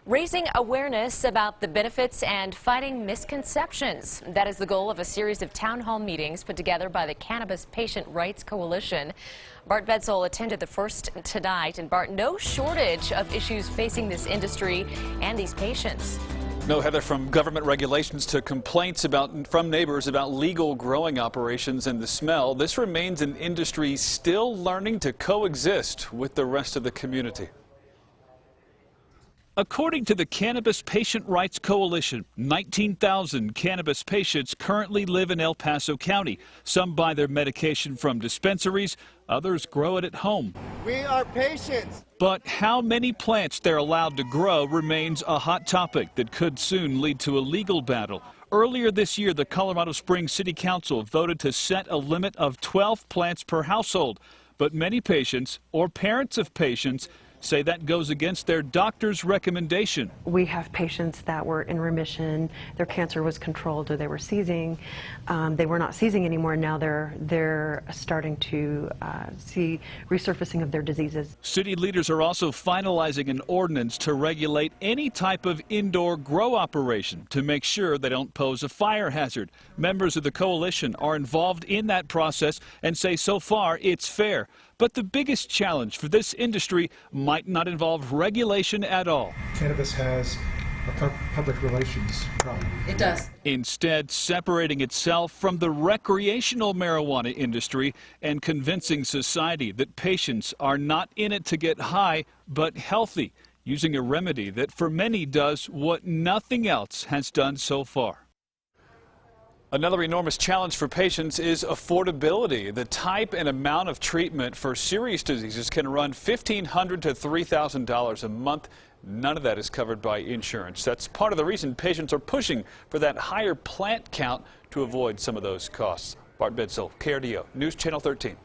Raising awareness about the benefits and fighting misconceptions. That is the goal of a series of town hall meetings put together by the Cannabis Patient Rights Coalition. Bart Bedsole attended the first tonight, and Bart, no shortage of issues facing this industry and these patients. No, Heather, from government regulations to complaints from neighbors about legal growing operations and the smell, this remains an industry still learning to coexist with the rest of the community. According to the Cannabis Patient Rights Coalition, 19,000 cannabis patients currently live in El Paso County. Some buy their medication from dispensaries, others grow it at home. We are patients. But how many plants they're allowed to grow remains a hot topic that could soon lead to a legal battle. Earlier this year, the Colorado Springs City Council voted to set a limit of 12 plants per household. But many patients, or parents of patients, say that goes against their doctor's recommendation. We have patients that were in remission, their cancer was controlled, or they were seizing. They were not seizing anymore. Now they're starting to see resurfacing of their diseases. City leaders are also finalizing an ordinance to regulate any type of indoor grow operation to make sure they don't pose a fire hazard. Members of the coalition are involved in that process and say so far it's fair. But the biggest challenge for this industry might not involve regulation at all. Cannabis has a public relations problem. It does. Instead, separating itself from the recreational marijuana industry and convincing society that patients are not in it to get high, but healthy, using a remedy that for many does what nothing else has done so far. Another enormous challenge for patients is affordability. The type and amount of treatment for serious diseases can run $1,500 to $3,000 a month. None of that is covered by insurance. That's part of the reason patients are pushing for that higher plant count to avoid some of those costs. Bart Bedsole, KRDO, News Channel 13.